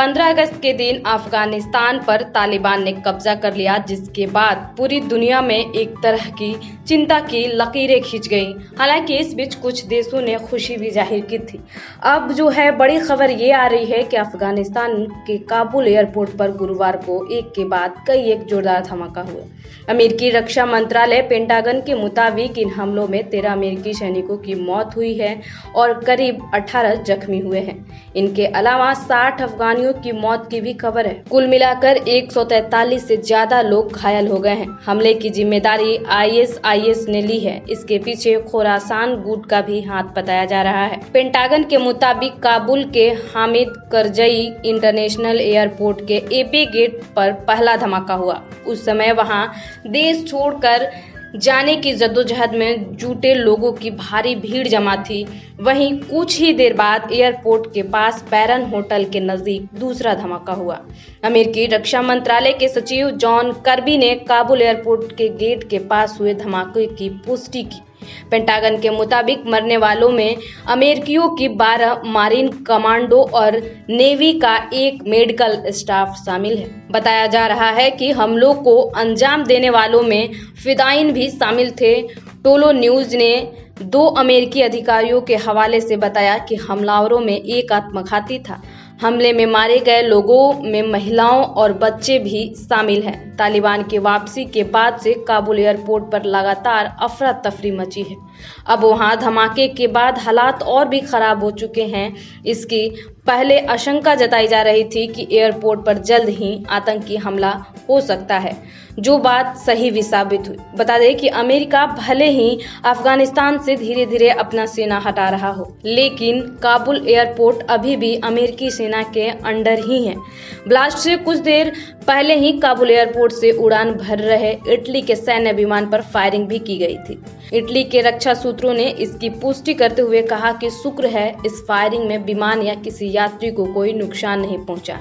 15 अगस्त के दिन अफगानिस्तान पर तालिबान ने कब्जा कर लिया, जिसके बाद पूरी दुनिया में एक तरह की चिंता की लकीरें खींच गईं। हालांकि इस बीच कुछ देशों ने खुशी भी जाहिर की थी। अब जो है बड़ी खबर ये आ रही है कि अफगानिस्तान के काबुल एयरपोर्ट पर गुरुवार को एक के बाद कई एक जोरदार धमाका हुआ। अमेरिकी रक्षा मंत्रालय पेंटागन के मुताबिक इन हमलों में 13 अमेरिकी सैनिकों की मौत हुई है और करीब 18 जख्मी हुए हैं। इनके अलावा 60 अफगानियों की मौत की भी खबर है। कुल मिलाकर 143 से ज्यादा लोग घायल हो गए हैं। हमले की जिम्मेदारी ISIS ने ली है। इसके पीछे खोरासान गुट का भी हाथ बताया जा रहा है। पेंटागन के मुताबिक काबुल के हामिद करजई इंटरनेशनल एयरपोर्ट के AP गेट पर पहला धमाका हुआ। उस समय वहां देश छोड़कर जाने की जद्दोजहद में जुटे लोगों की भारी भीड़ जमा थी। वहीं कुछ ही देर बाद एयरपोर्ट के पास बैरन होटल के नजदीक दूसरा धमाका हुआ। अमेरिकी रक्षा मंत्रालय के सचिव जॉन कर्बी ने काबुल एयरपोर्ट के गेट के पास हुए धमाके की पुष्टि की। पेंटागन के मुताबिक मरने वालों में अमेरिकियों की 12 मारीन कमांडो और नेवी का एक मेडिकल स्टाफ शामिल है। बताया जा रहा है कि हमलों को अंजाम देने वालों में फिदाइन भी शामिल थे। टोलो न्यूज ने 2 अमेरिकी अधिकारियों के हवाले से बताया कि हमलावरों में एक आत्मघाती था। हमले में मारे गए लोगों में महिलाओं और बच्चे भी शामिल हैं। तालिबान की वापसी के बाद से काबुल एयरपोर्ट पर लगातार अफरा तफरी मची है। अब वहां धमाके के बाद हालात और भी खराब हो चुके हैं। इसकी पहले आशंका जताई जा रही थी कि एयरपोर्ट पर जल्द ही आतंकी हमला हो सकता है, जो बात सही भी साबित हुई। बता दें कि अमेरिका भले ही अफगानिस्तान से धीरे धीरे अपना सेना हटा रहा हो, लेकिन काबुल एयरपोर्ट अभी भी अमेरिकी सेना के अंडर ही है। ब्लास्ट से कुछ देर पहले ही काबुल एयरपोर्ट से उड़ान भर रहे इटली के सैन्य विमान पर फायरिंग भी की गई थी। इटली के रक्षा सूत्रों ने इसकी पुष्टि करते हुए कहा कि शुक्र है इस फायरिंग में विमान या किसी यात्री को कोई नुकसान नहीं पहुंचा।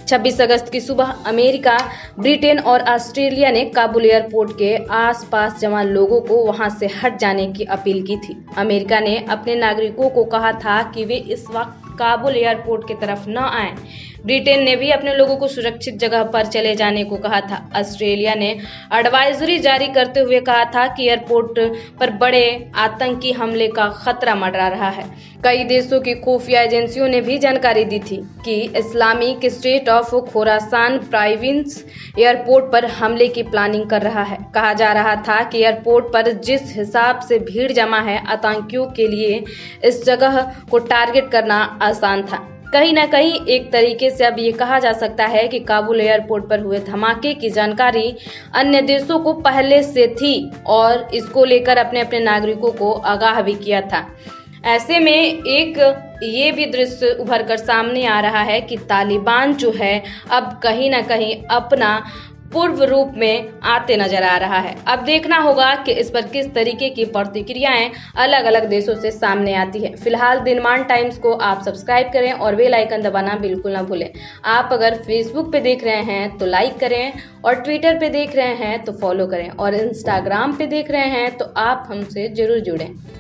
26 अगस्त की सुबह अमेरिका, ब्रिटेन और ऑस्ट्रेलिया ने काबुल एयरपोर्ट के आसपास जमा लोगों को वहां से हट जाने की अपील की थी। अमेरिका ने अपने नागरिकों को कहा था कि वे इस वक्त काबुल एयरपोर्ट की तरफ न आएं। ब्रिटेन ने भी अपने लोगों को सुरक्षित जगह पर चले जाने को कहा था। ऑस्ट्रेलिया ने एडवाइजरी जारी करते हुए कहा था कि एयरपोर्ट पर बड़े आतंकी हमले का खतरा मंडरा रहा है। कई देशों की खुफिया एजेंसियों ने भी जानकारी दी थी कि Islamic state of Khorasan province airport पर हमले की प्लानिंग कर रहा है। कहा जा रहा था कि एयरपोर्ट पर जिस हिसाब से भीड़ जमा है, आतंकियों के लिए इस जगह को टारगेट करना आसान था। कहीं न कहीं एक तरीके से अब ये कहा जा सकता है कि काबुल एयरपोर्ट पर हुए धमाके की जानकारी अन्य देशों को पहले से थी और इसको लेकर अपने अपने नागरिकों को आगाह भी किया था। ऐसे में एक ये भी दृश्य उभर कर सामने आ रहा है कि तालिबान जो है अब कहीं न कहीं अपना पूर्व रूप में आते नजर आ रहा है। अब देखना होगा कि इस पर किस तरीके की प्रतिक्रियाएं अलग अलग देशों से सामने आती है। फिलहाल दिनमान टाइम्स को आप सब्सक्राइब करें और बेल आइकन दबाना बिल्कुल ना भूलें। आप अगर फेसबुक पे देख रहे हैं तो लाइक करें और ट्विटर पे देख रहे हैं तो फॉलो करें और इंस्टाग्राम पे देख रहे हैं तो आप हमसे जरूर जुड़ें।